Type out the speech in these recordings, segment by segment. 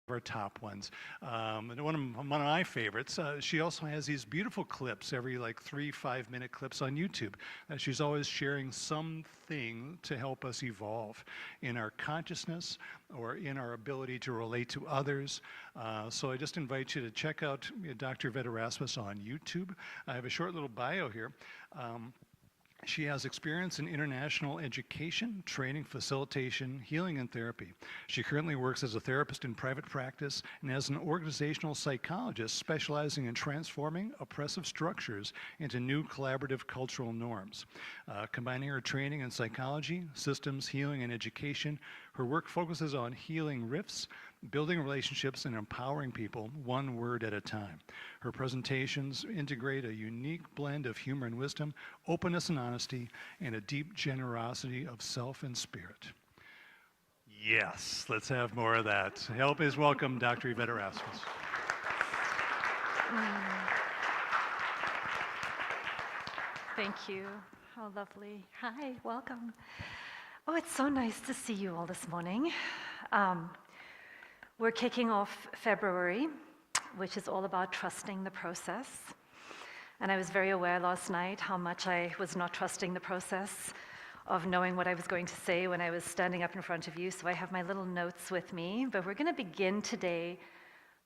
our top ones. And one of my favorites, she also has these beautiful clips, every like 3 5-minute clips on YouTube. She's always sharing something to help us evolve in our consciousness or in our ability to relate to others. So I just invite you to check out Dr. Yvette Erasmus on YouTube. I have a short little bio here. She has experience in international education, training, facilitation, healing, and therapy. She currently works as a therapist in private practice and as an organizational psychologist specializing in transforming oppressive structures into new collaborative cultural norms. Combining her training in psychology, systems, healing, and education, her work focuses on healing rifts, building relationships, and empowering people one word at a time. Her presentations integrate a unique blend of humor and wisdom, openness and honesty, and a deep generosity of self and spirit. Yes, let's have more of that. Help is welcome, Dr. Yvette Erasmus. Thank you. How lovely. Hi, welcome. Oh, it's so nice to see you all this morning. We're kicking off February, which is all about trusting the process. And I was very aware last night how much I was not trusting the process of knowing what I was going to say when I was standing up in front of you. So I have my little notes with me. But we're going to begin today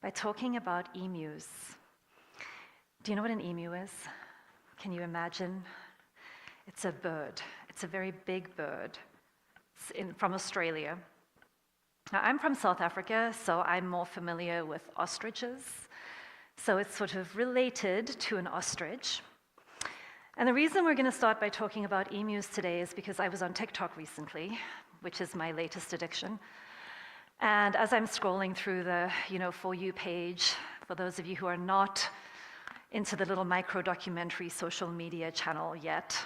by talking about emus. Do you know what an emu is? Can you imagine? It's a bird. It's a very big bird. It's from Australia. Now, I'm from South Africa, so I'm more familiar with ostriches. So it's sort of related to an ostrich. And the reason we're going to start by talking about emus today is because I was on TikTok recently, which is my latest addiction. And as I'm scrolling through the, For You page, for those of you who are not into the little micro-documentary social media channel yet,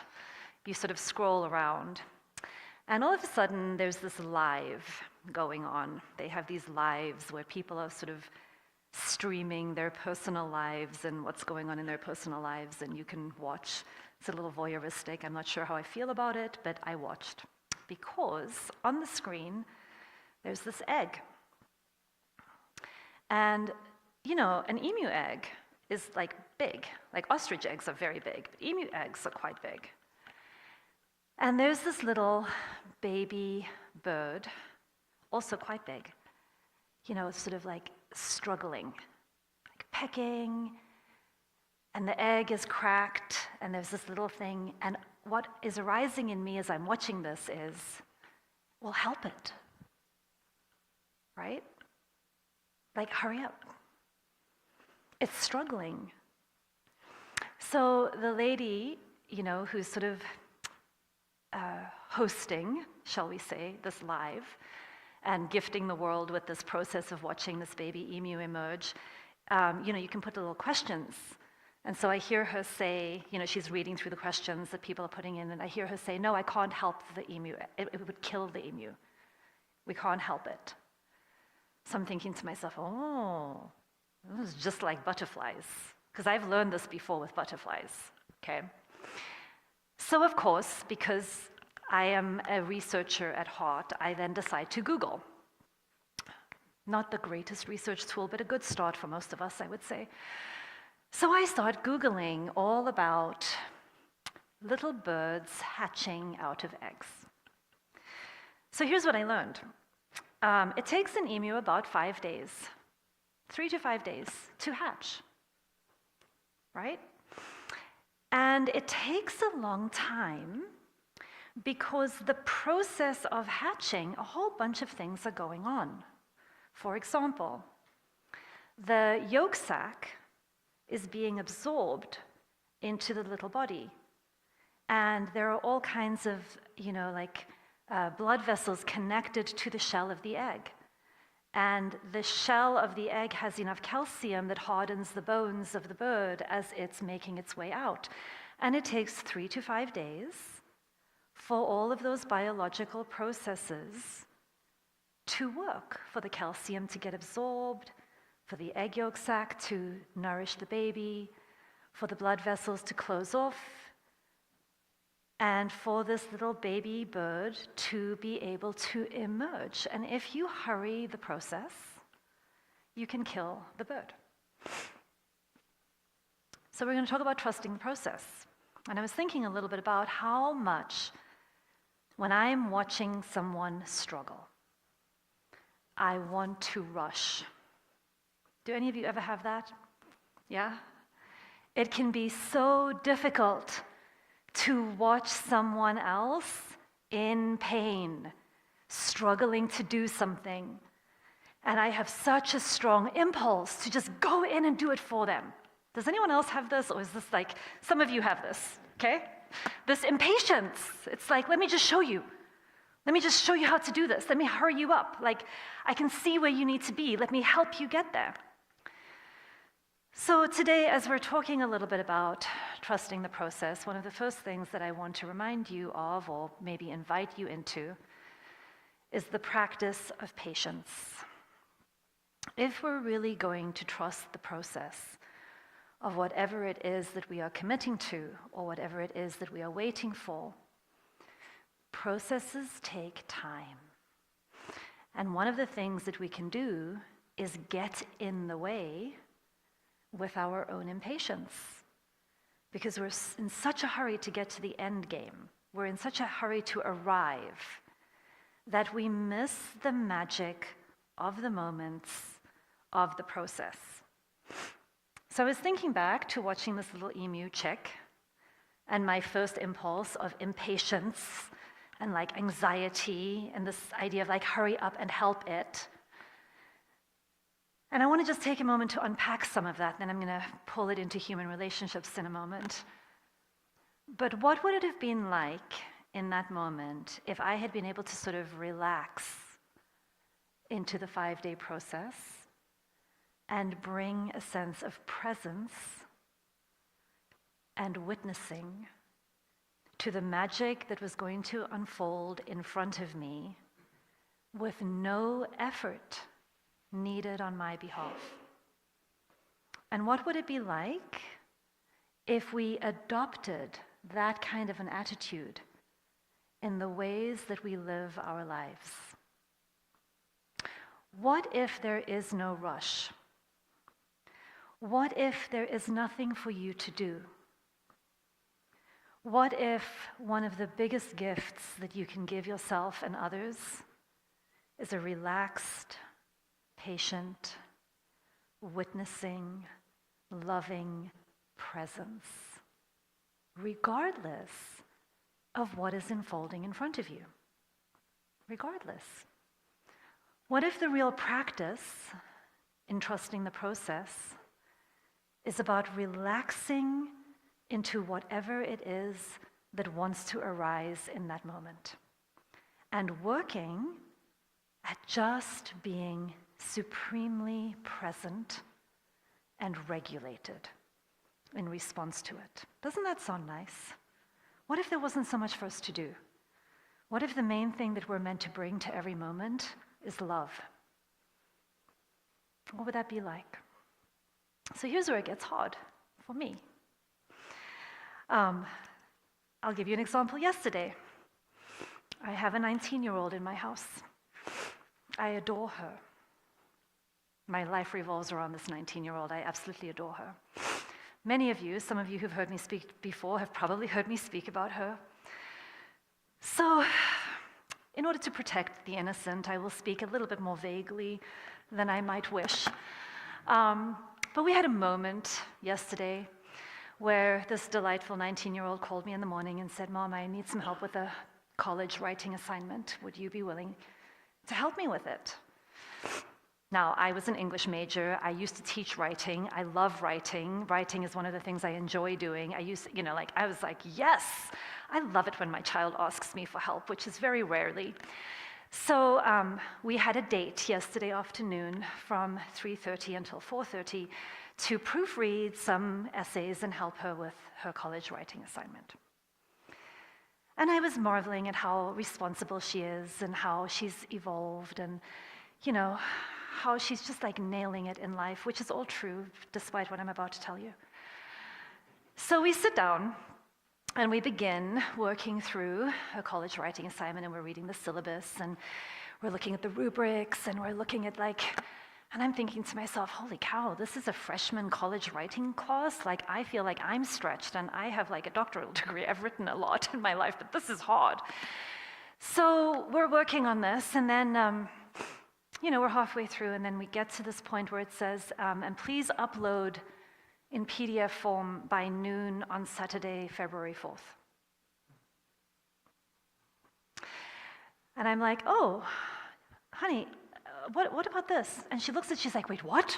you sort of scroll around. And all of a sudden, there's this live going on. They have these lives where people are sort of streaming their personal lives and what's going on in their personal lives, and you can watch. It's a little voyeuristic. I'm not sure how I feel about it, but I watched. Because on the screen, there's this egg. And, an emu egg is like big. Like ostrich eggs are very big, but emu eggs are quite big. And there's this little baby bird, also quite big, sort of like struggling, like pecking, and the egg is cracked, and there's this little thing, and what is arising in me as I'm watching this is, well, help it, right? Like, hurry up. It's struggling. So the lady, who's sort of hosting, shall we say, this live, and gifting the world with this process of watching this baby emu emerge, you can put little questions. And so I hear her say, she's reading through the questions that people are putting in, and I hear her say, no, I can't help the emu. It would kill the emu. We can't help it. So I'm thinking to myself, oh, this is just like butterflies, because I've learned this before with butterflies, okay? So of course, because I am a researcher at heart, I then decide to Google. Not the greatest research tool, but a good start for most of us, I would say. So I start Googling all about little birds hatching out of eggs. So here's what I learned. It takes an emu about 5 days, 3 to 5 days, to hatch, right? And it takes a long time because the process of hatching, a whole bunch of things are going on. For example, the yolk sac is being absorbed into the little body. And there are all kinds of, blood vessels connected to the shell of the egg. And the shell of the egg has enough calcium that hardens the bones of the bird as it's making its way out. And it takes 3 to 5 days for all of those biological processes to work, for the calcium to get absorbed, for the egg yolk sac to nourish the baby, for the blood vessels to close off, and for this little baby bird to be able to emerge. And if you hurry the process, you can kill the bird. So we're going to talk about trusting the process. And I was thinking a little bit about how much, when I'm watching someone struggle, I want to rush. Do any of you ever have that? Yeah? It can be so difficult to watch someone else in pain, struggling to do something. And I have such a strong impulse to just go in and do it for them. Does anyone else have this? Or is this like, some of you have this, okay? This impatience. It's like, let me just show you. Let me just show you how to do this. Let me hurry you up. Like, I can see where you need to be. Let me help you get there. So today, as we're talking a little bit about trusting the process, one of the first things that I want to remind you of, or maybe invite you into, is the practice of patience. If we're really going to trust the process of whatever it is that we are committing to, or whatever it is that we are waiting for, processes take time. And one of the things that we can do is get in the way with our own impatience. Because we're in such a hurry to get to the end game, we're in such a hurry to arrive, that we miss the magic of the moments of the process. So I was thinking back to watching this little emu chick, and my first impulse of impatience and like anxiety and this idea of like hurry up and help it. And I want to just take a moment to unpack some of that, and then I'm going to pull it into human relationships in a moment. But what would it have been like in that moment if I had been able to sort of relax into the 5-day process and bring a sense of presence and witnessing to the magic that was going to unfold in front of me with no effort needed on my behalf? And what would it be like if we adopted that kind of an attitude in the ways that we live our lives? What if there is no rush? What if there is nothing for you to do? What if one of the biggest gifts that you can give yourself and others is a relaxed, patient, witnessing, loving presence, regardless of what is unfolding in front of you? Regardless. What if the real practice in trusting the process is about relaxing into whatever it is that wants to arise in that moment, and working at just being supremely present and regulated in response to it? Doesn't that sound nice? What if there wasn't so much for us to do? What if the main thing that we're meant to bring to every moment is love? What would that be like? So here's where it gets hard for me. I'll give you an example. Yesterday, I have a 19-year-old in my house. I adore her. My life revolves around this 19-year-old. I absolutely adore her. Many of you, some of you who've heard me speak before, have probably heard me speak about her. So, in order to protect the innocent, I will speak a little bit more vaguely than I might wish. But we had a moment yesterday where this delightful 19-year-old called me in the morning and said, "Mom, I need some help with a college writing assignment. Would you be willing to help me with it?" Now, I was an English major. I used to teach writing. I love writing. Writing is one of the things I enjoy doing. I was like, yes, I love it when my child asks me for help, which is very rarely. So we had a date yesterday afternoon from 3:30 until 4:30 to proofread some essays and help her with her college writing assignment. And I was marveling at how responsible she is and how she's evolved and, how she's just like nailing it in life, which is all true, despite what I'm about to tell you. So we sit down and we begin working through a college writing assignment, and we're reading the syllabus, and we're looking at the rubrics, and we're looking at And I'm thinking to myself, holy cow, this is a freshman college writing class. Like, I feel like I'm stretched, and I have like a doctoral degree. I've written a lot in my life, but this is hard. So we're working on this, and then, we're halfway through, and then we get to this point where it says, and please upload in PDF form by noon on Saturday, February 4th. And I'm like, oh, honey, what about this? And she looks at, she's like, wait, what?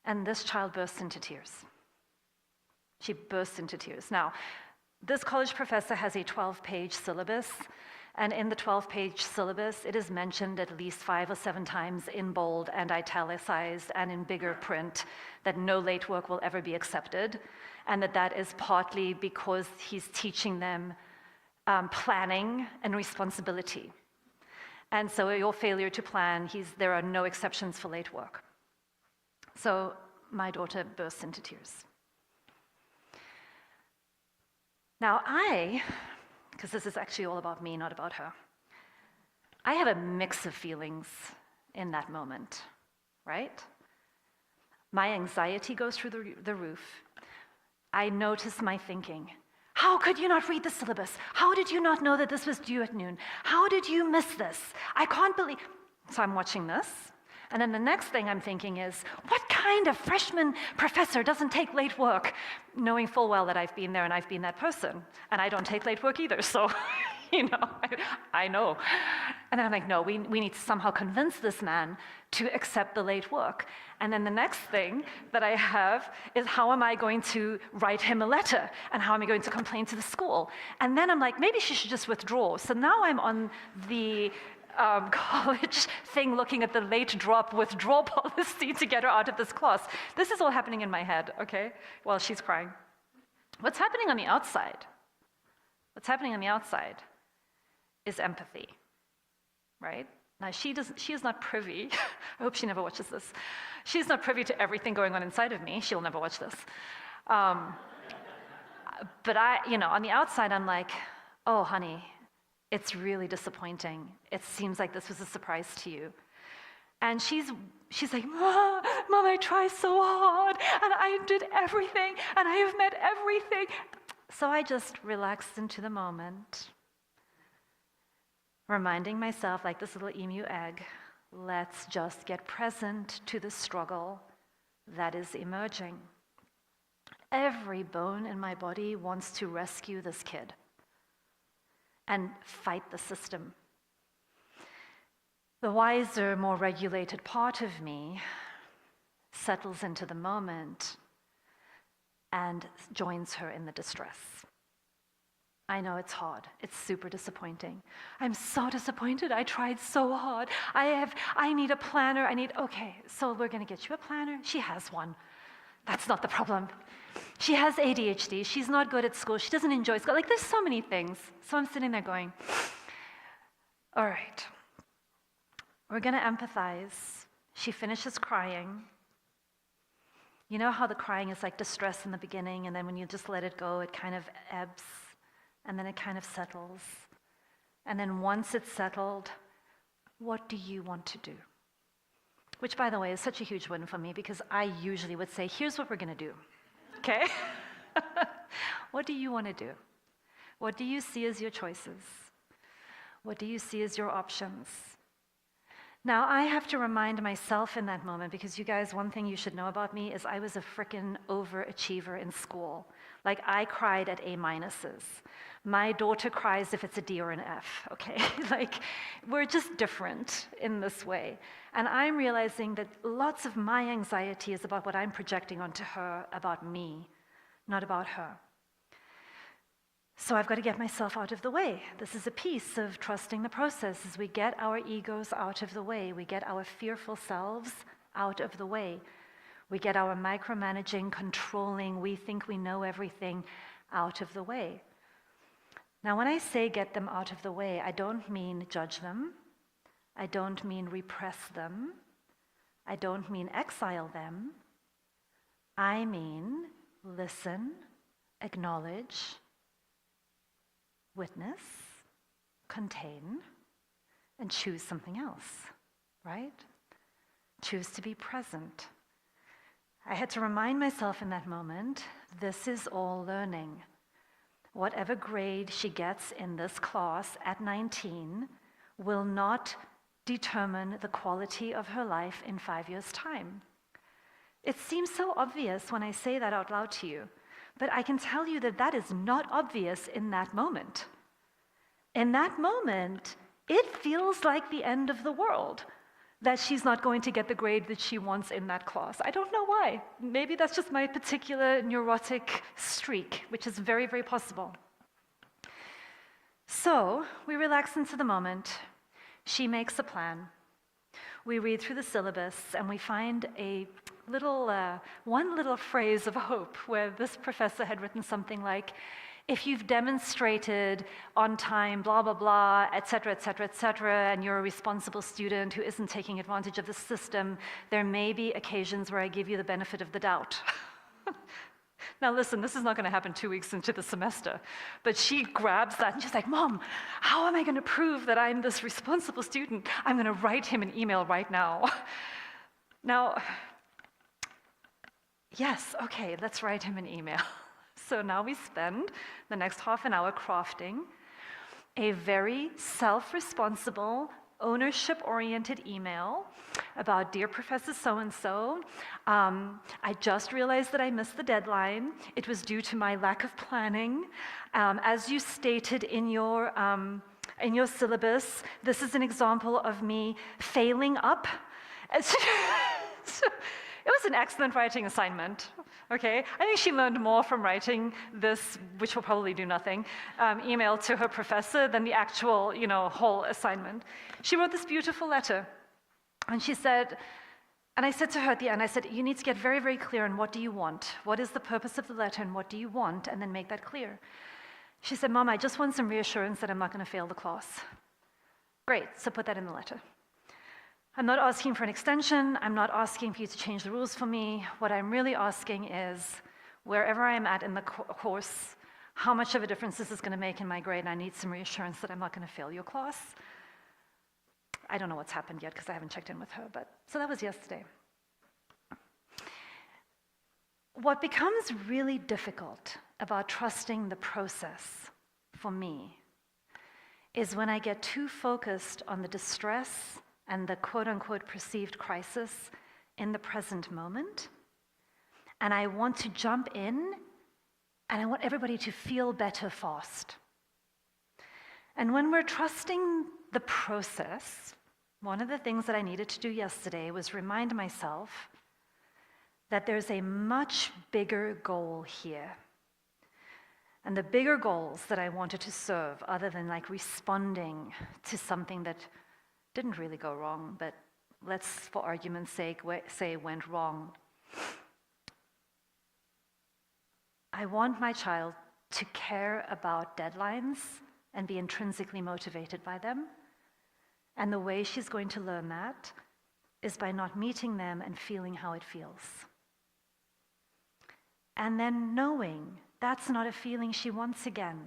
And this child bursts into tears. She bursts into tears. Now, this college professor has a 12-page syllabus, and in the 12-page syllabus, it is mentioned at least 5 or 7 times in bold and italicized and in bigger print that no late work will ever be accepted, and that is partly because he's teaching them planning and responsibility. And so your failure to plan, there are no exceptions for late work. So my daughter bursts into tears. Now because this is actually all about me, not about her, I have a mix of feelings in that moment, right? My anxiety goes through the roof. I notice my thinking. How could you not read the syllabus? How did you not know that this was due at noon? How did you miss this? I can't believe. So I'm watching this. And then the next thing I'm thinking is, what kind of freshman professor doesn't take late work? Knowing full well that I've been there and I've been that person. And I don't take late work either, so, I know. And then I'm like, no, we need to somehow convince this man to accept the late work. And then the next thing that I have is, how am I going to write him a letter? And how am I going to complain to the school? And then I'm like, maybe she should just withdraw. So now I'm on the college thing looking at the late drop withdrawal policy to get her out of this class. This is all happening in my head, okay, while she's crying. What's happening on the outside? What's happening on the outside is empathy, right? Now, she is not privy, I hope she never watches this. She's not privy to everything going on inside of me. She'll never watch this. But on the outside, I'm like, oh, honey, it's really disappointing. It seems like this was a surprise to you. And she's like, Mom, I tried so hard, and I did everything, and I have met everything. So I just relaxed into the moment, reminding myself, like this little emu egg, let's just get present to the struggle that is emerging. Every bone in my body wants to rescue this kid and fight the system. The wiser, more regulated part of me settles into the moment and joins her in the distress. I know it's hard. It's super disappointing. I'm so disappointed. I tried so hard. I need a planner. Okay, so we're going to get you a planner. She has one. That's not the problem. She has ADHD. She's not good at school. She doesn't enjoy school. Like, there's so many things. So I'm sitting there going, all right, we're going to empathize. She finishes crying. You know how the crying is like distress in the beginning, and then when you just let it go, it kind of ebbs, and then it kind of settles. And then once it's settled, what do you want to do? Which, by the way, is such a huge win for me, because I usually would say, here's what we're going to do. Okay? What do you want to do? What do you see as your choices? What do you see as your options? Now, I have to remind myself in that moment, because you guys, one thing you should know about me is I was a frickin' overachiever in school. Like, I cried at A minuses. My daughter cries if it's a D or an F, okay? Like, we're just different in this way. And I'm realizing that lots of my anxiety is about what I'm projecting onto her about me, not about her. So I've got to get myself out of the way. This is a piece of trusting the process. As we get our egos out of the way, we get our fearful selves out of the way. We get our micromanaging, controlling, we think we know everything out of the way. Now, when I say get them out of the way, I don't mean judge them. I don't mean repress them. I don't mean exile them. I mean listen, acknowledge, witness, contain, and choose something else, right? choose to be present. I had to remind myself in that moment, this is all learning. Whatever grade she gets in this class at 19 will not determine the quality of her life in 5 years' time. It seems so obvious when I say that out loud to you, but I can tell you that that is not obvious in that moment. In that moment, it feels like the end of the world that she's not going to get the grade that she wants in that class. I don't know why. Maybe that's just my particular neurotic streak, which is very, very possible. So we relax into the moment. She makes a plan. We read through the syllabus and we find a one little phrase of hope where this professor had written something like, if you've demonstrated on time, blah, blah, blah, et cetera, and you're a responsible student who isn't taking advantage of the system, there may be occasions where I give you the benefit of the doubt. Now listen, this is not going to happen 2 weeks into the semester, but she grabs that and she's like, Mom, how am I going to prove that I'm this responsible student? I'm going to write him an email right now. Now, yes, okay, let's write him an email. So now we spend the next half an hour crafting a very self-responsible, ownership-oriented email about, dear Professor so-and-so, I just realized that I missed the deadline. It was due to my lack of planning. As you stated in your syllabus, this is an example of me failing up. It was an excellent writing assignment, okay? I think she learned more from writing this, which will probably do nothing, email to her professor than the actual, whole assignment. She wrote this beautiful letter, and she said, and I said to her at the end, I said, you need to get very, very clear on what do you want? What is the purpose of the letter, and what do you want? And then make that clear. She said, Mom, I just want some reassurance that I'm not going to fail the class. Great, so put that in the letter. I'm not asking for an extension. I'm not asking for you to change the rules for me. What I'm really asking is, wherever I am at in the course, how much of a difference this is going to make in my grade, and I need some reassurance that I'm not going to fail your class. I don't know what's happened yet because I haven't checked in with her, but so that was yesterday. What becomes really difficult about trusting the process for me is when I get too focused on the distress and the quote-unquote perceived crisis in the present moment, and I want to jump in, and I want everybody to feel better fast. And when we're trusting the process, one of the things that I needed to do yesterday was remind myself that there's a much bigger goal here. And the bigger goals that I wanted to serve, other than like responding to something that didn't really go wrong, but let's, for argument's sake, say went wrong. I want my child to care about deadlines and be intrinsically motivated by them. And the way she's going to learn that is by not meeting them and feeling how it feels. And then knowing that's not a feeling she wants again.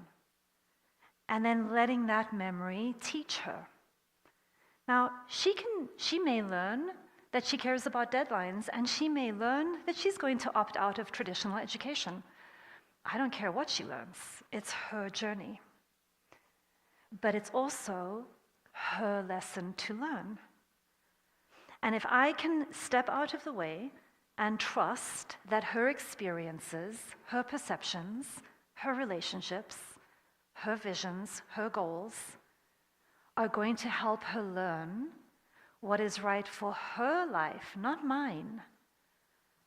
And then letting that memory teach her. Now, she may learn that she cares about deadlines, and she may learn that she's going to opt out of traditional education. I don't care what she learns. It's her journey. But it's also her lesson to learn. And if I can step out of the way and trust that her experiences, her perceptions, her relationships, her visions, her goals are going to help her learn what is right for her life, not mine.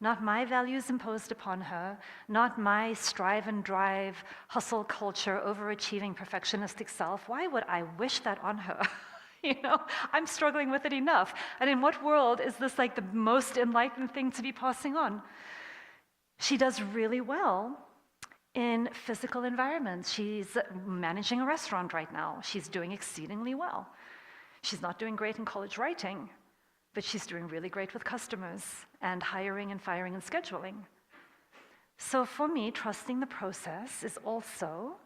Not my values imposed upon her, not my strive and drive, hustle culture, overachieving, perfectionistic self. Why would I wish that on her? I'm struggling with it enough. And in what world is this like the most enlightened thing to be passing on? She does really well in physical environments. She's managing a restaurant right now. She's doing exceedingly well. She's not doing great in college writing, but she's doing really great with customers and hiring and firing and scheduling. So for me, trusting the process is also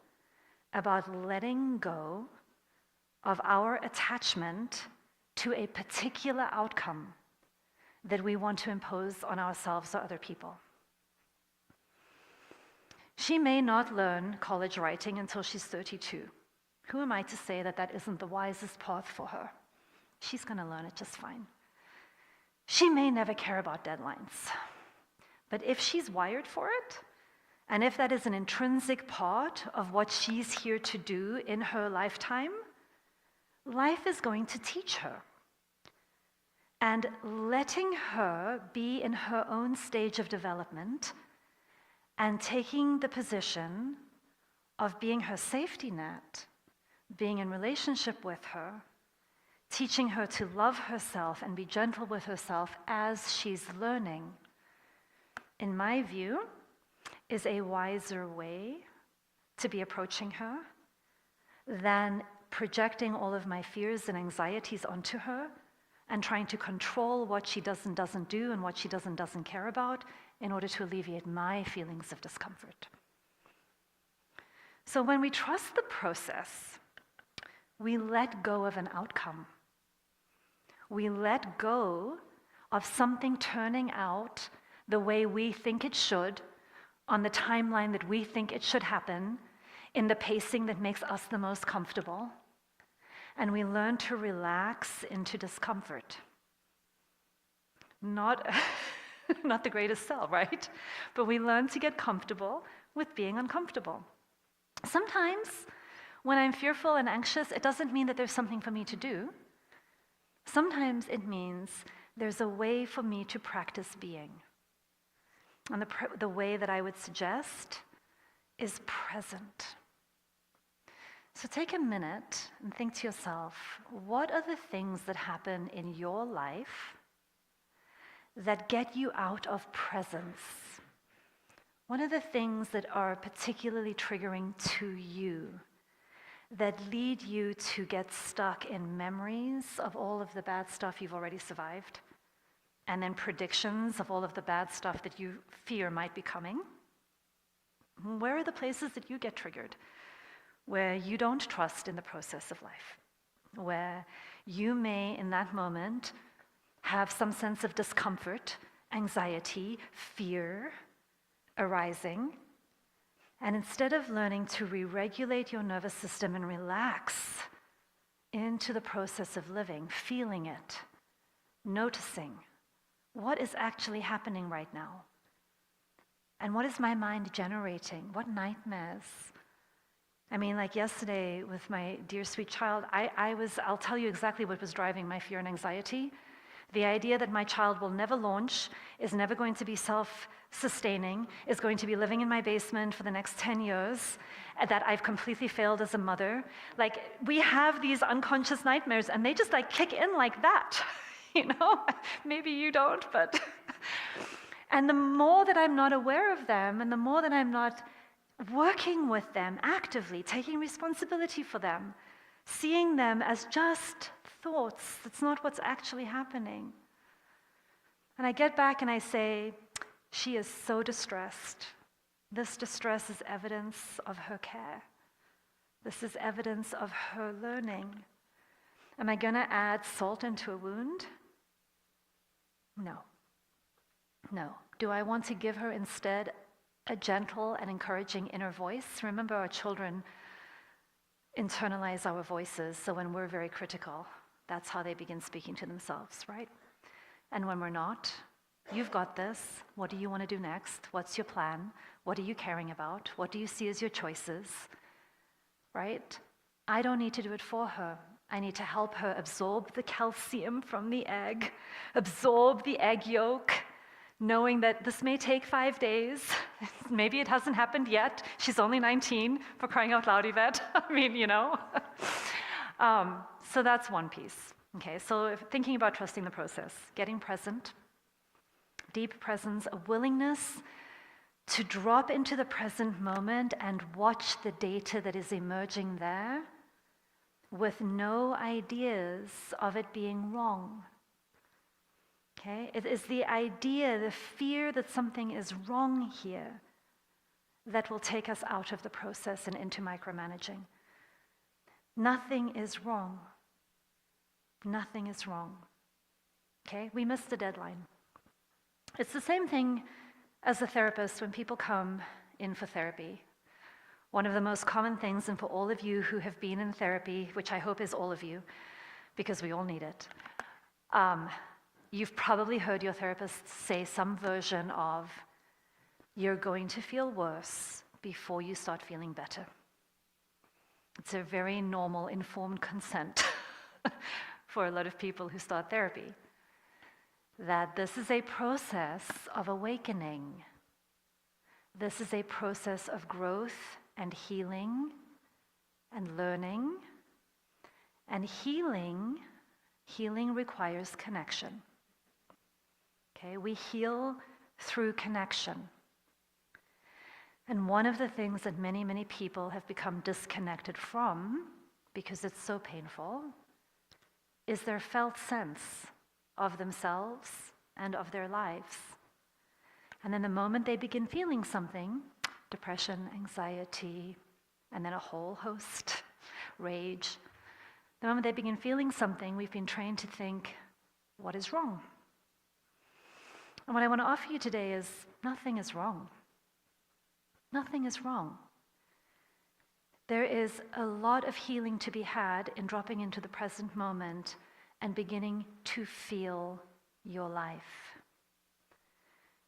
about letting go of our attachment to a particular outcome that we want to impose on ourselves or other people. She may not learn college writing until she's 32. Who am I to say that that isn't the wisest path for her? She's going to learn it just fine. She may never care about deadlines. But if she's wired for it, and if that is an intrinsic part of what she's here to do in her lifetime, life is going to teach her. And letting her be in her own stage of development and taking the position of being her safety net, being in relationship with her, teaching her to love herself and be gentle with herself as she's learning, in my view, is a wiser way to be approaching her than projecting all of my fears and anxieties onto her and trying to control what she doesn't do and what she doesn't care about in order to alleviate my feelings of discomfort. So when we trust the process, we let go of an outcome. We let go of something turning out the way we think it should, on the timeline that we think it should happen, in the pacing that makes us the most comfortable. And we learn to relax into discomfort. Not the greatest sell, right? But we learn to get comfortable with being uncomfortable. Sometimes, when I'm fearful and anxious, it doesn't mean that there's something for me to do. Sometimes it means there's a way for me to practice being. And the way that I would suggest is present. So take a minute and think to yourself, what are the things that happen in your life that get you out of presence? What are the things that are particularly triggering to you, that lead you to get stuck in memories of all of the bad stuff you've already survived, and then predictions of all of the bad stuff that you fear might be coming? Where are the places that you get triggered, where you don't trust in the process of life, where you may, in that moment, have some sense of discomfort, anxiety, fear arising, and instead of learning to re-regulate your nervous system and relax into the process of living, feeling it, noticing what is actually happening right now, and what is my mind generating, what nightmares. I mean, like yesterday with my dear sweet child, I'll tell you exactly what was driving my fear and anxiety. The idea that my child will never launch, is never going to be self-sustaining, is going to be living in my basement for the next 10 years, and that I've completely failed as a mother. Like, we have these unconscious nightmares, and they just like kick in like that, you know? Maybe you don't, but... And the more that I'm not aware of them, and the more that I'm not working with them actively, taking responsibility for them, seeing them as just thoughts, that's not what's actually happening. And I get back and I say, she is so distressed. This distress is evidence of her care. This is evidence of her learning. Am I going to add salt into a wound? No. No. Do I want to give her instead a gentle and encouraging inner voice? Remember, our children internalize our voices, so when we're very critical, that's how they begin speaking to themselves, right? And when we're not, you've got this. What do you want to do next? What's your plan? What are you caring about? What do you see as your choices? Right? I don't need to do it for her. I need to help her absorb the calcium from the egg, absorb the egg yolk, knowing that this may take 5 days. Maybe it hasn't happened yet. She's only 19, for crying out loud, Yvette. I mean, you know. So that's one piece. Okay, so thinking about trusting the process, getting present, deep presence, a willingness to drop into the present moment and watch the data that is emerging there with no ideas of it being wrong. Okay, it is the idea, the fear that something is wrong here that will take us out of the process and into micromanaging. Nothing is wrong. Nothing is wrong. Okay, we missed the deadline. It's the same thing as a therapist when people come in for therapy. One of the most common things, and for all of you who have been in therapy, which I hope is all of you, because we all need it, you've probably heard your therapist say some version of, you're going to feel worse before you start feeling better. It's a very normal, informed consent for a lot of people who start therapy, that this is a process of awakening. This is a process of growth and healing and learning. And healing requires connection. Okay, we heal through connection. And one of the things that many, many people have become disconnected from, because it's so painful, is their felt sense of themselves and of their lives. And then the moment they begin feeling something, depression, anxiety, and then a whole host, rage, the moment they begin feeling something, we've been trained to think, what is wrong? And what I want to offer you today is, nothing is wrong. Nothing is wrong. There is a lot of healing to be had in dropping into the present moment and beginning to feel your life,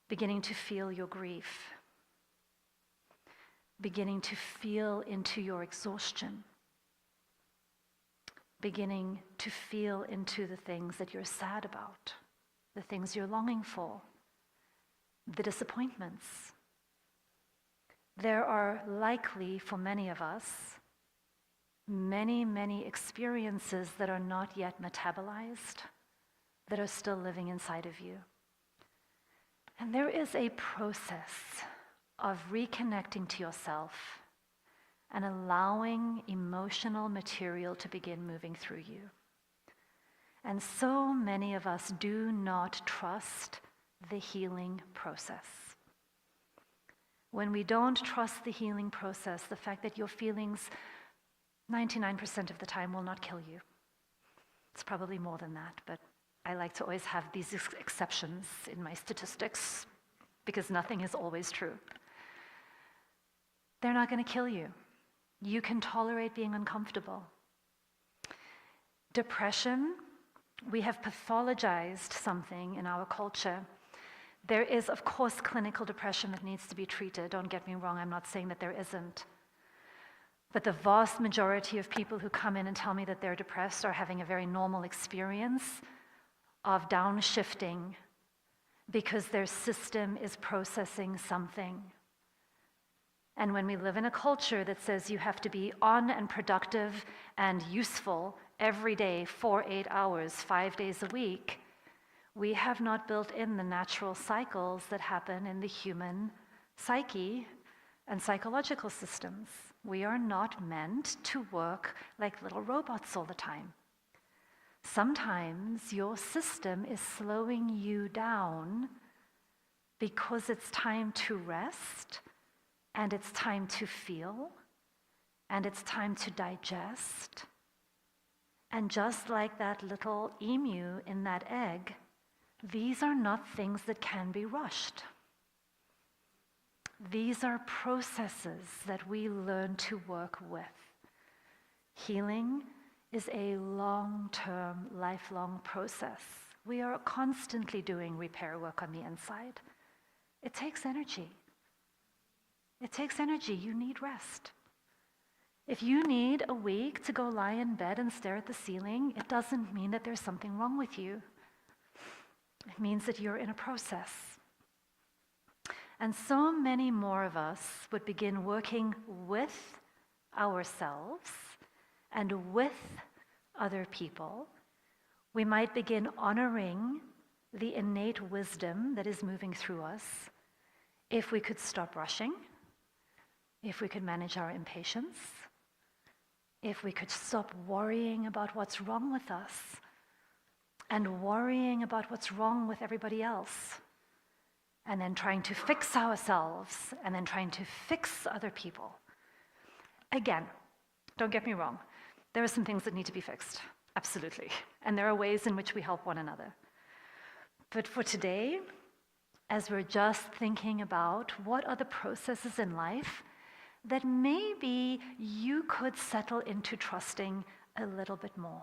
beginning to feel your grief, beginning to feel into your exhaustion, beginning to feel into the things that you're sad about, the things you're longing for, the disappointments. There are likely, for many of us, many, many experiences that are not yet metabolized, that are still living inside of you. And there is a process of reconnecting to yourself and allowing emotional material to begin moving through you. And so many of us do not trust the healing process. When we don't trust the healing process, the fact that your feelings 99% of the time will not kill you. It's probably more than that, but I like to always have these exceptions in my statistics because nothing is always true. They're not going to kill you. You can tolerate being uncomfortable. Depression, we have pathologized something in our culture. There is, of course, clinical depression that needs to be treated. Don't get me wrong, I'm not saying that there isn't. But the vast majority of people who come in and tell me that they're depressed are having a very normal experience of downshifting because their system is processing something. And when we live in a culture that says you have to be on and productive and useful every day for 8 hours, 5 days a week, we have not built in the natural cycles that happen in the human psyche and psychological systems. We are not meant to work like little robots all the time. Sometimes your system is slowing you down because it's time to rest, and it's time to feel, and it's time to digest. And just like that little emu in that egg, these are not things that can be rushed. These are processes that we learn to work with. Healing is a long-term, lifelong process. We are constantly doing repair work on the inside. It takes energy. It takes energy. You need rest. If you need a week to go lie in bed and stare at the ceiling, it doesn't mean that there's something wrong with you. It means that you're in a process. And so many more of us would begin working with ourselves and with other people. We might begin honoring the innate wisdom that is moving through us if we could stop rushing, if we could manage our impatience, if we could stop worrying about what's wrong with us and worrying about what's wrong with everybody else, and then trying to fix ourselves, and then trying to fix other people. Again, don't get me wrong, there are some things that need to be fixed, absolutely. And there are ways in which we help one another. But for today, as we're just thinking about what are the processes in life that maybe you could settle into trusting a little bit more.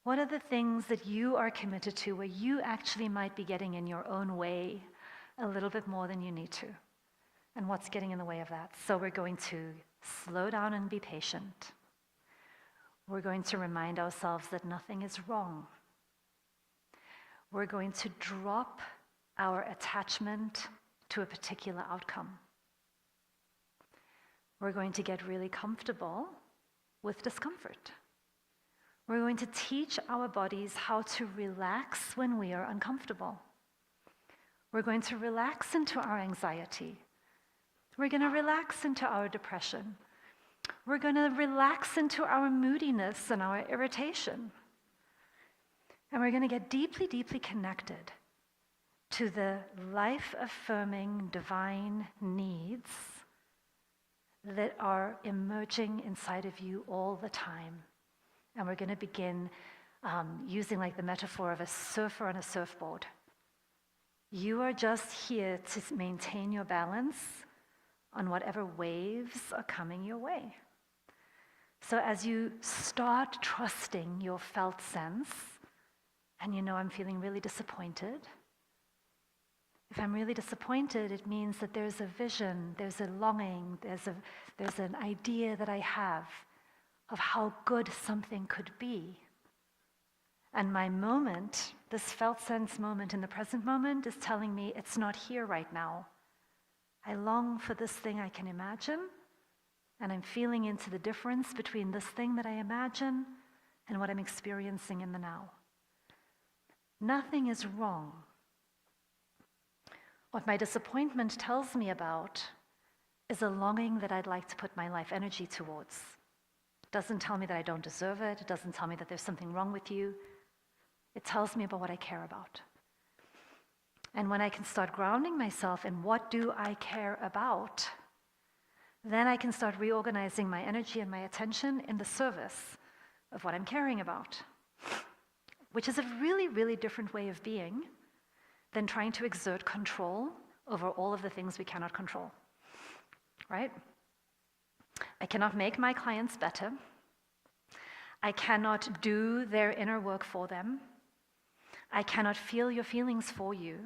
What are the things that you are committed to where you actually might be getting in your own way a little bit more than you need to? And what's getting in the way of that? So we're going to slow down and be patient. We're going to remind ourselves that nothing is wrong. We're going to drop our attachment to a particular outcome. We're going to get really comfortable with discomfort. We're going to teach our bodies how to relax when we are uncomfortable. We're going to relax into our anxiety. We're going to relax into our depression. We're going to relax into our moodiness and our irritation. And we're going to get deeply, deeply connected to the life-affirming divine needs that are emerging inside of you all the time. And we're going to begin using like the metaphor of a surfer on a surfboard. You are just here to maintain your balance on whatever waves are coming your way. So as you start trusting your felt sense, and you know I'm feeling really disappointed. If I'm really disappointed, it means that there's a vision, there's a longing, there's an idea that I have of how good something could be. And my moment, this felt sense moment in the present moment, is telling me it's not here right now. I long for this thing I can imagine, and I'm feeling into the difference between this thing that I imagine and what I'm experiencing in the now. Nothing is wrong. What my disappointment tells me about is a longing that I'd like to put my life energy towards. It doesn't tell me that I don't deserve it. It doesn't tell me that there's something wrong with you. It tells me about what I care about. And when I can start grounding myself in what do I care about, then I can start reorganizing my energy and my attention in the service of what I'm caring about, which is a really, really different way of being than trying to exert control over all of the things we cannot control, right? I cannot make my clients better. I cannot do their inner work for them. I cannot feel your feelings for you.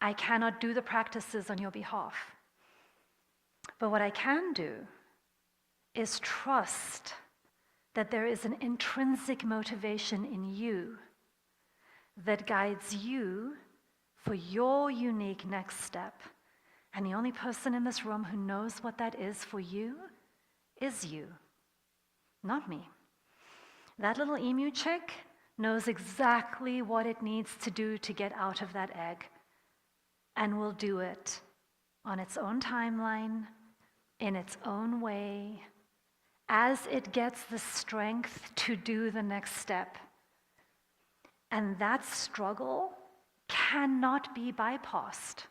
I cannot do the practices on your behalf. But what I can do is trust that there is an intrinsic motivation in you that guides you for your unique next step. And the only person in this room who knows what that is for you is you, not me. That little emu chick knows exactly what it needs to do to get out of that egg, and will do it on its own timeline, in its own way, as it gets the strength to do the next step. And that struggle cannot be bypassed.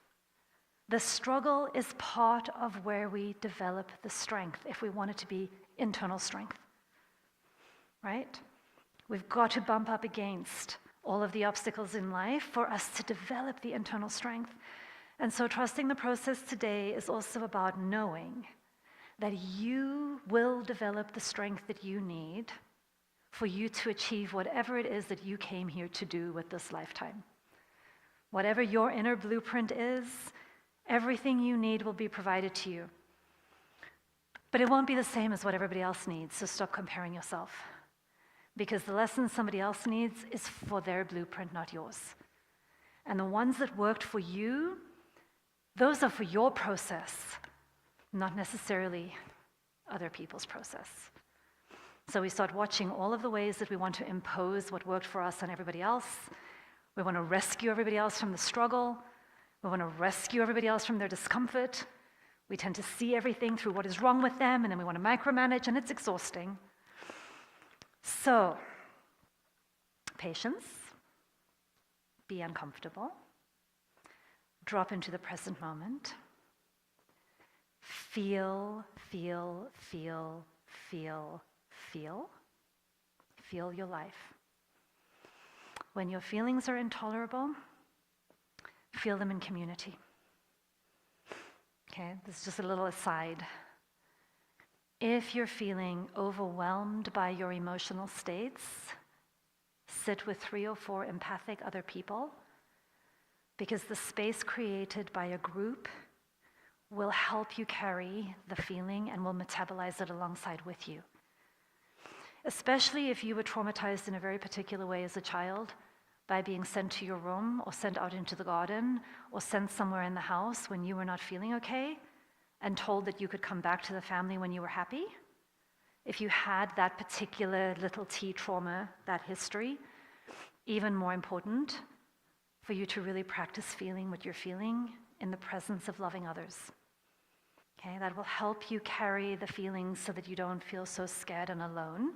The struggle is part of where we develop the strength, if we want it to be internal strength, right? We've got to bump up against all of the obstacles in life for us to develop the internal strength. And so trusting the process today is also about knowing that you will develop the strength that you need for you to achieve whatever it is that you came here to do with this lifetime. Whatever your inner blueprint is, everything you need will be provided to you. But it won't be the same as what everybody else needs, so stop comparing yourself. Because the lesson somebody else needs is for their blueprint, not yours. And the ones that worked for you, those are for your process, not necessarily other people's process. So we start watching all of the ways that we want to impose what worked for us on everybody else. We want to rescue everybody else from the struggle. We want to rescue everybody else from their discomfort. We tend to see everything through what is wrong with them, and then we want to micromanage, and it's exhausting. So, patience, be uncomfortable, drop into the present moment, feel, feel, feel, feel, feel, feel your life. When your feelings are intolerable, feel them in community. Okay, this is just a little aside. If you're feeling overwhelmed by your emotional states, sit with 3 or 4 empathic other people, because the space created by a group will help you carry the feeling and will metabolize it alongside with you. Especially if you were traumatized in a very particular way as a child, by being sent to your room or sent out into the garden or sent somewhere in the house when you were not feeling okay and told that you could come back to the family when you were happy. If you had that particular little T trauma, that history, even more important for you to really practice feeling what you're feeling in the presence of loving others. Okay, that will help you carry the feelings so that you don't feel so scared and alone.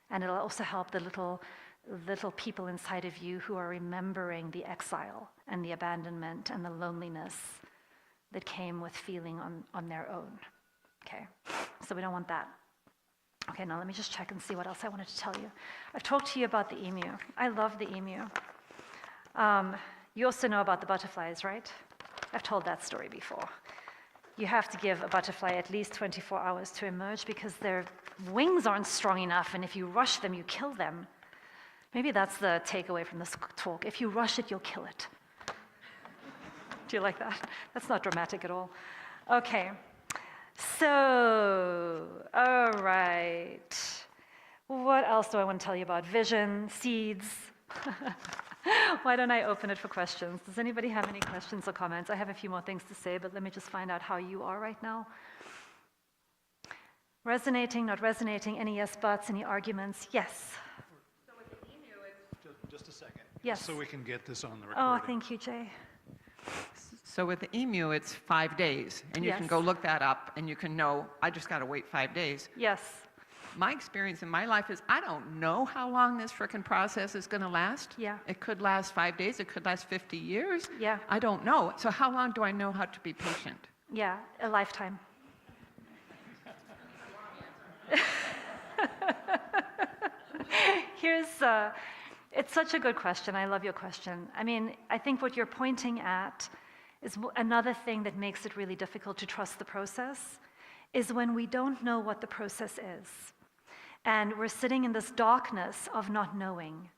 And it'll also help the little people inside of you who are remembering the exile and the abandonment and the loneliness that came with feeling on their own. Okay, so we don't want that. Okay, now let me just check and see what else I wanted to tell you. I've talked to you about the emu. I love the emu. You also know about the butterflies, right? I've told that story before. You have to give a butterfly at least 24 hours to emerge because their wings aren't strong enough, and if you rush them, you kill them. Maybe that's the takeaway from this talk. If you rush it, you'll kill it. Do you like that? That's not dramatic at all. Okay. So, all right. What else do I want to tell you about? Vision, seeds. Why don't I open it for questions? Does anybody have any questions or comments? I have a few more things to say, but let me just find out how you are right now. Resonating, not resonating, any yes buts, any arguments? Yes. So with the emu, it's Just a second. Yes. So we can get this on the Oh, recording. thank you, Jay. so with the emu, it's 5 days, and you can Yes. go look that up, and you can know, I just got to wait 5 days. Yes. My experience in my life is I don't know how long this frickin' process is going to last. Yeah. It could last 5 days. It could last 50 years. Yeah. I don't know. So how long do I know how to be patient? Yeah, a lifetime. It's such a good question. I love your question. I mean, I think what you're pointing at is another thing that makes it really difficult to trust the process is when we don't know what the process is. And we're sitting in this darkness of not knowing.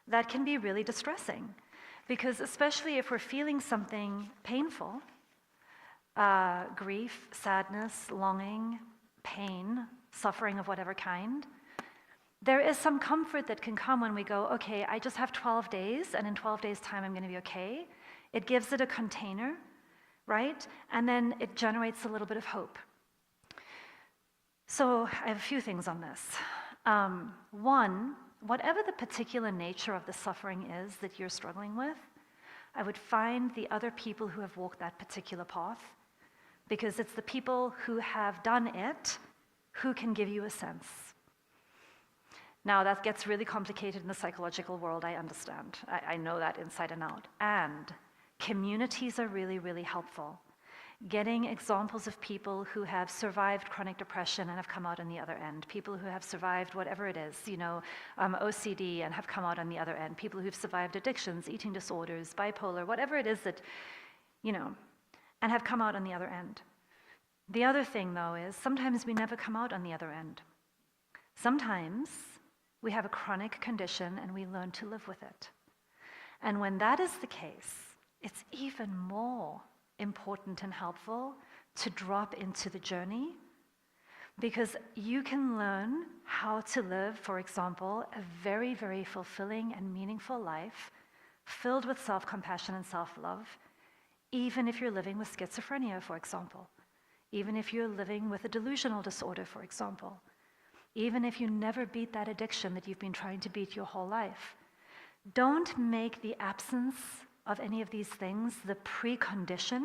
That can be really distressing because especially if we're feeling something painful, grief, sadness, longing, pain, suffering of whatever kind, there is some comfort that can come when we go, okay, I just have 12 days, and in 12 days' time I'm going to be okay. It gives it a container, right? And then it generates a little bit of hope. So I have a few things on this. One, whatever the particular nature of the suffering is that you're struggling with, I would find the other people who have walked that particular path, because it's the people who have done it who can give you a sense. Now, that gets really complicated in the psychological world, I understand. I know that inside and out. And communities are really, really helpful. Getting examples of people who have survived chronic depression and have come out on the other end, people who have survived whatever it is, OCD and have come out on the other end, people who've survived addictions, eating disorders, bipolar, whatever it is that, and have come out on the other end. The other thing, though, is sometimes we never come out on the other end. Sometimes we have a chronic condition and we learn to live with it. And when that is the case, it's even more important and helpful to drop into the journey, because you can learn how to live, for example, a very, very fulfilling and meaningful life filled with self-compassion and self-love, even if you're living with schizophrenia, for example, even if you're living with a delusional disorder, for example, even if you never beat that addiction that you've been trying to beat your whole life. Don't make the absence of any of these things the precondition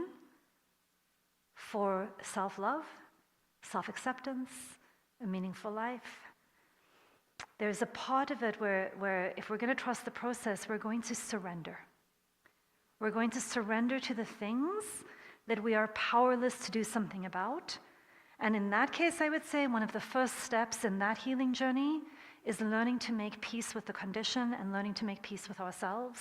for self-love, self-acceptance, a meaningful life. There's a part of it where if we're going to trust the process, we're going to surrender. We're going to surrender to the things that we are powerless to do something about. And in that case, I would say one of the first steps in that healing journey is learning to make peace with the condition and learning to make peace with ourselves.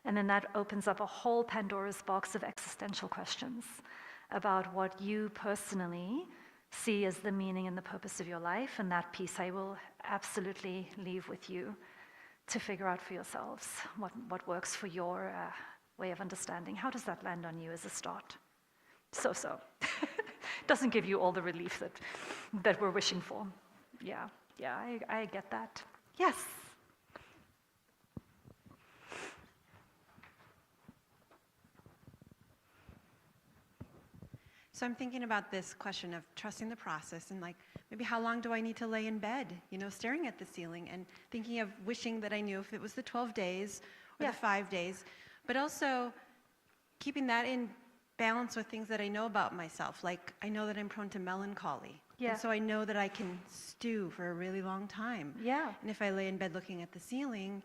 And then that opens up a whole Pandora's box of existential questions about what you personally see as the meaning and the purpose of your life. And that piece I will absolutely leave with you to figure out for yourselves what works for your way of understanding. How does that land on you as a start? So. Doesn't give you all the relief that we're wishing for. Yeah, I get that. Yes? So I'm thinking about this question of trusting the process and like, maybe how long do I need to lay in bed, staring at the ceiling and thinking of wishing that I knew if it was the 12 days or the 5 days, but also keeping that in balance with things that I know about myself. Like I know that I'm prone to melancholy. Yeah. And so I know that I can stew for a really long time. Yeah. And if I lay in bed looking at the ceiling,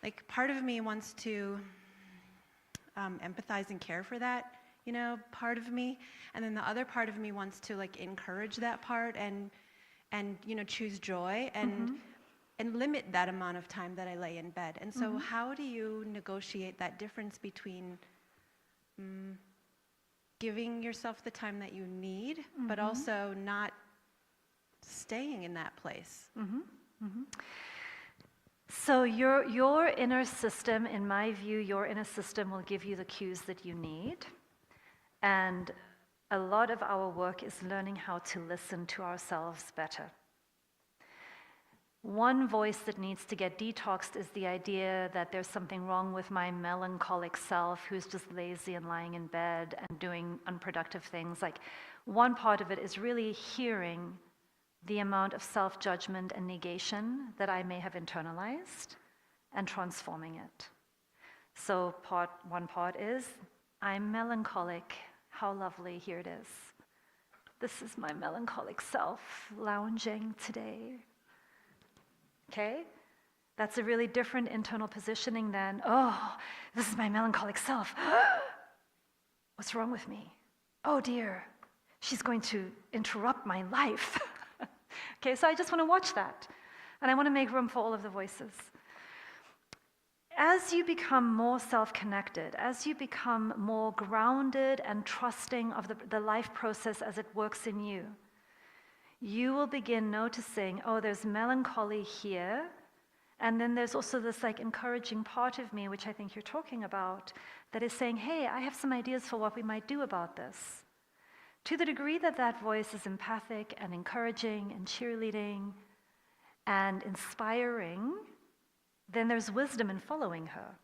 like part of me wants to empathize and care for that, part of me. And then the other part of me wants to like encourage that part and choose joy and limit that amount of time that I lay in bed. And so how do you negotiate that difference between giving yourself the time that you need, but also not staying in that place? So your inner system, in my view, your inner system will give you the cues that you need. And a lot of our work is learning how to listen to ourselves better. One voice that needs to get detoxed is the idea that there's something wrong with my melancholic self who's just lazy and lying in bed and doing unproductive things. Like, one part of it is really hearing the amount of self-judgment and negation that I may have internalized and transforming it. So one part is, I'm melancholic. How lovely, here it is. This is my melancholic self lounging today. Okay? That's a really different internal positioning than, oh, this is my melancholic self. What's wrong with me? Oh dear, she's going to interrupt my life. Okay, so I just want to watch that. And I want to make room for all of the voices. As you become more self-connected, as you become more grounded and trusting of the life process as it works in you, you will begin noticing, oh, there's melancholy here, and then there's also this like encouraging part of me, which I think you're talking about, that is saying, hey, I have some ideas for what we might do about this. To the degree that that voice is empathic and encouraging and cheerleading and inspiring, then there's wisdom in following her.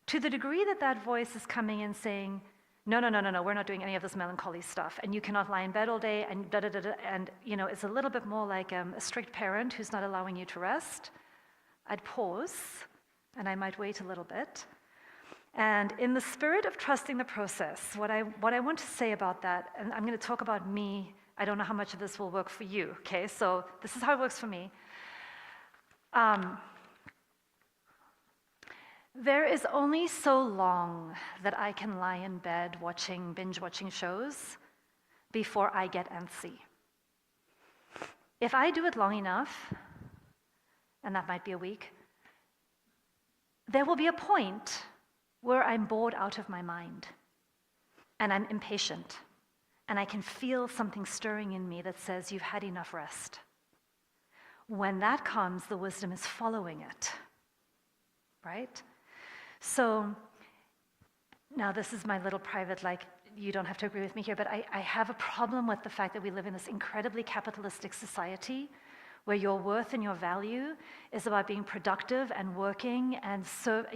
To the degree that that voice is coming in saying, no, we're not doing any of this melancholy stuff, and you cannot lie in bed all day, and da-da-da-da, and it's a little bit more like a strict parent who's not allowing you to rest, I'd pause, and I might wait a little bit. And in the spirit of trusting the process, what I want to say about that, and I'm going to talk about me, I don't know how much of this will work for you, okay? So this is how it works for me. There is only so long that I can lie in bed binge watching shows before I get antsy. If I do it long enough, and that might be a week, there will be a point where I'm bored out of my mind, and I'm impatient, and I can feel something stirring in me that says, you've had enough rest. When that comes, the wisdom is following it, right? So now this is my little private, you don't have to agree with me here, but I have a problem with the fact that we live in this incredibly capitalistic society where your worth and your value is about being productive and working. And so,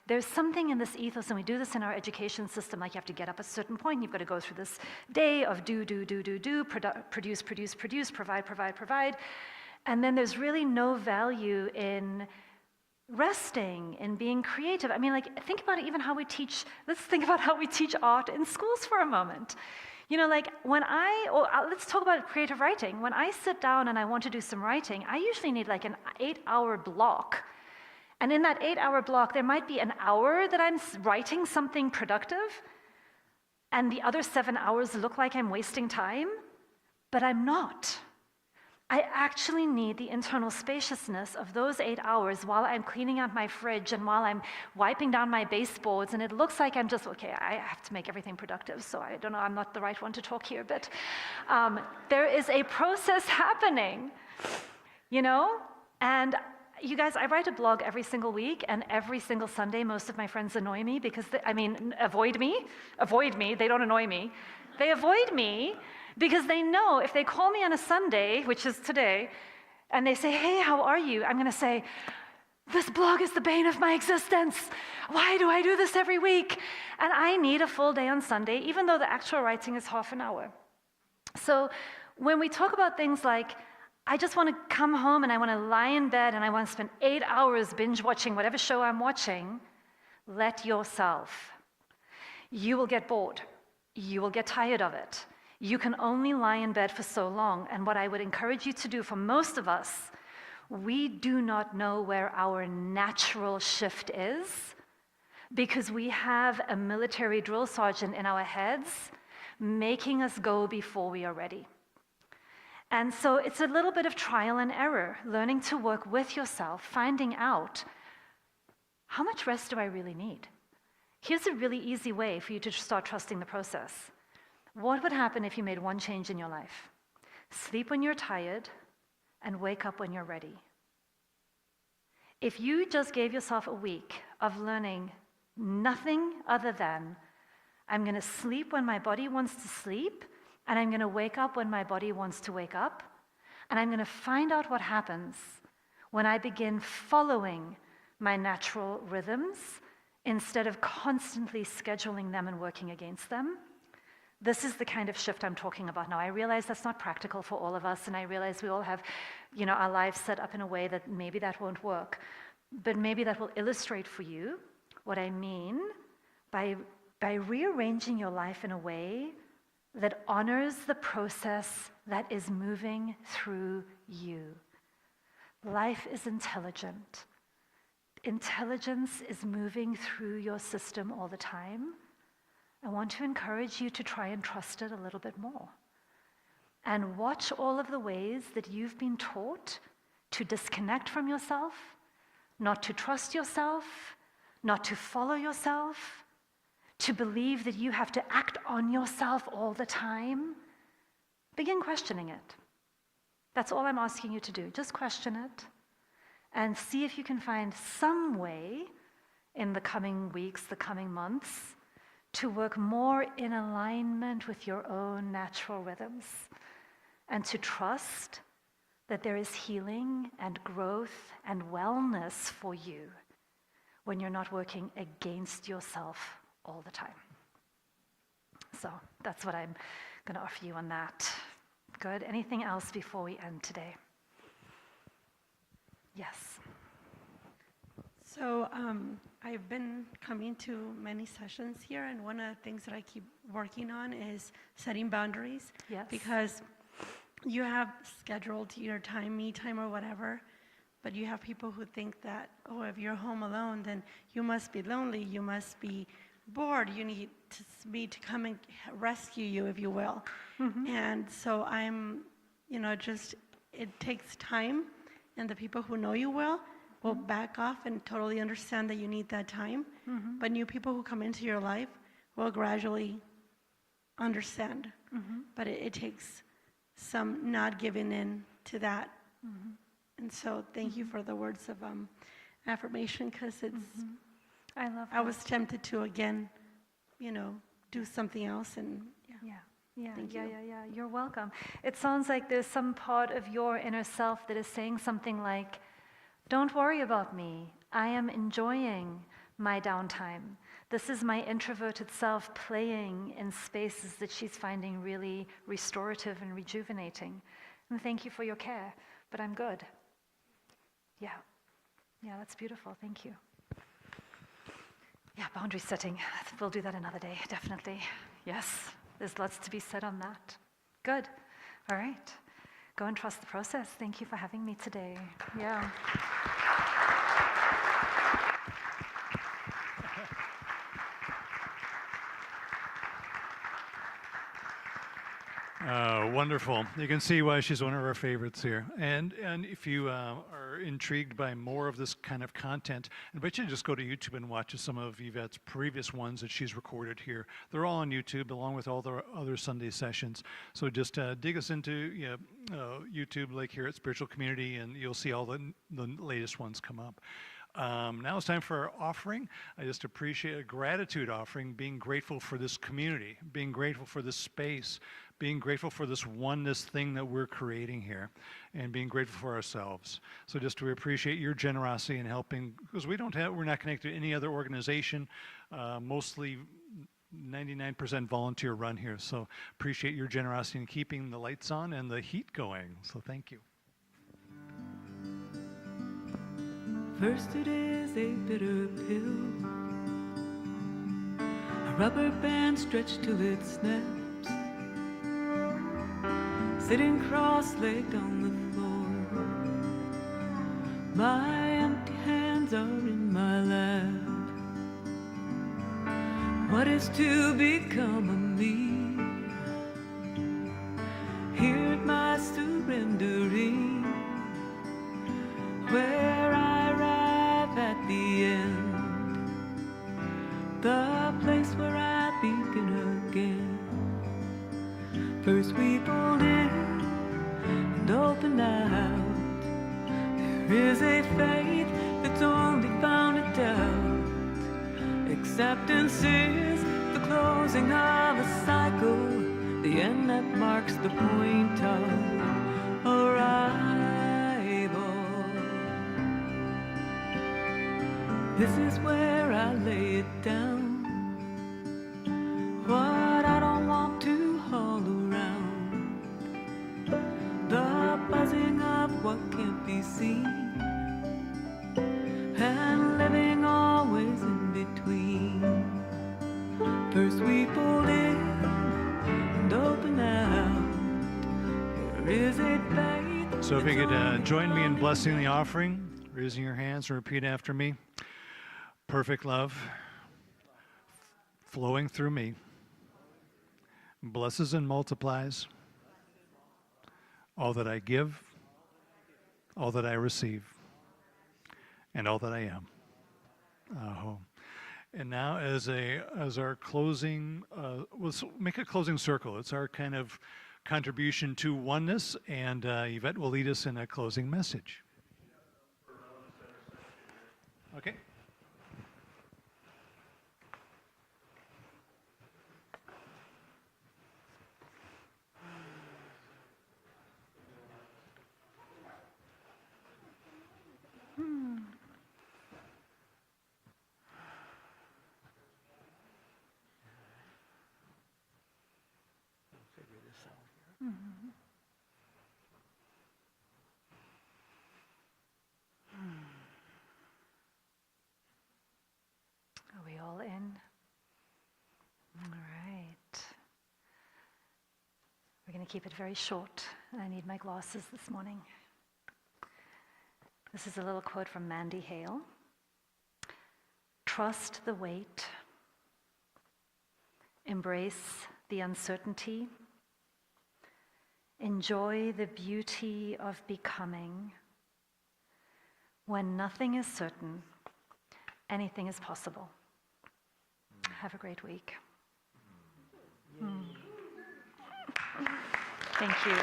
there's something in this ethos, and we do this in our education system, like you have to get up at a certain point, and you've got to go through this day of do, produce, provide. And then there's really no value in resting and being creative. Think about it, even how we teach, let's think about how we teach art in schools for a moment. Let's talk about creative writing. When I sit down and I want to do some writing, I usually need an 8-hour block. And in that 8-hour block, there might be an hour that I'm writing something productive, and the other 7 hours look like I'm wasting time, but I'm not. I actually need the internal spaciousness of those 8 hours while I'm cleaning out my fridge and while I'm wiping down my baseboards, and it looks like I'm just, okay, I have to make everything productive, so I don't know, I'm not the right one to talk here, but there is a process happening, you know? And you guys, I write a blog every single week, and every single Sunday, most of my friends annoy me because, avoid me, they don't annoy me. They avoid me because they know if they call me on a Sunday, which is today, and they say, hey, how are you? I'm going to say, this blog is the bane of my existence. Why do I do this every week? And I need a full day on Sunday, even though the actual writing is half an hour. So when we talk about things like, I just want to come home and I want to lie in bed and I want to spend 8 hours binge watching whatever show I'm watching, let yourself. You will get bored. You will get tired of it. You can only lie in bed for so long. And what I would encourage you to do, for most of us, we do not know where our natural shift is because we have a military drill sergeant in our heads making us go before we are ready. And so it's a little bit of trial and error, learning to work with yourself, finding out, how much rest do I really need? Here's a really easy way for you to start trusting the process. What would happen if you made one change in your life? Sleep when you're tired and wake up when you're ready. If you just gave yourself a week of learning nothing other than, I'm going to sleep when my body wants to sleep, and I'm going to wake up when my body wants to wake up, and I'm going to find out what happens when I begin following my natural rhythms instead of constantly scheduling them and working against them. This is the kind of shift I'm talking about now. I realize that's not practical for all of us, and I realize we all have, our lives set up in a way that maybe that won't work, but maybe that will illustrate for you what I mean by rearranging your life in a way that honors the process that is moving through you. Life is intelligent. Intelligence is moving through your system all the time. I want to encourage you to try and trust it a little bit more. And watch all of the ways that you've been taught to disconnect from yourself, not to trust yourself, not to follow yourself, to believe that you have to act on yourself all the time. Begin questioning it. That's all I'm asking you to do. Just question it and see if you can find some way in the coming weeks, the coming months, to work more in alignment with your own natural rhythms and to trust that there is healing and growth and wellness for you when you're not working against yourself all the time. So that's what I'm going to offer you on that. Good. Anything else before we end today? Yes. So I've been coming to many sessions here, and one of the things that I keep working on is setting boundaries. Yes. Because you have scheduled your time, me time or whatever, but you have people who think that, oh, if you're home alone, then you must be lonely, you must be bored, you need me to come and rescue you, if you will. Mm-hmm. And so I'm, it takes time, and the people who know you well will back off and totally understand that you need that time. Mm-hmm. But new people who come into your life will gradually understand. Mm-hmm. But it takes some not giving in to that. Mm-hmm. And so thank you for the words of affirmation, because it's, I love that. I was tempted to, again, do something else, and Yeah, Thank you. You're welcome. It sounds like there's some part of your inner self that is saying something like, don't worry about me. I am enjoying my downtime. This is my introverted self playing in spaces that she's finding really restorative and rejuvenating. And thank you for your care, but I'm good. Yeah, that's beautiful. Thank you. Yeah, boundary setting. We'll do that another day, definitely. Yes, there's lots to be said on that. Good. All right. Go and trust the process. Thank you for having me today. Yeah. Wonderful. You can see why she's one of our favorites here. And if you are intrigued by more of this kind of content, I invite you to just go to YouTube and watch some of Yvette's previous ones that she's recorded here. They're all on YouTube along with all the other Sunday sessions. So just dig us into YouTube, like here at Spiritual Community, and you'll see all the latest ones come up. Now it's time for our offering. I just appreciate a gratitude offering, being grateful for this community, being grateful for this space, being grateful for this oneness thing that we're creating here, and being grateful for ourselves. So just to appreciate your generosity in helping, because we're not connected to any other organization, mostly 99% volunteer run here. So appreciate your generosity in keeping the lights on and the heat going. So thank you. First it is a bitter pill, a rubber band stretched till it snaps, sitting cross-legged on the floor. My empty hands are in my lap. What is to become of me? Here at my surrendering, where I arrive at the end, the place where I begin again. First we pulled in and opened out. There is a faith that's only found a doubt. Acceptance is the closing of a cycle, the end that marks the point of arrival. This is where I lay it down, what I don't want to haul around, the buzzing of what can't be seen, and living always in between. First we pulled in and opened out. There is a faith. So if you could join me in blessing the offering, raising your hands and repeat after me. Perfect love flowing through me blesses and multiplies all that I give, all that I receive, and all that I am. And now as our closing, let's make a closing circle. It's our kind of contribution to oneness, and Yvette will lead us in a closing message. Okay. Are we all in? All right. We're going to keep it very short. I need my glasses this morning. This is a little quote from Mandy Hale. Trust the wait. Embrace the uncertainty. Enjoy the beauty of becoming. When nothing is certain, anything is possible. Have a great week. Thank you.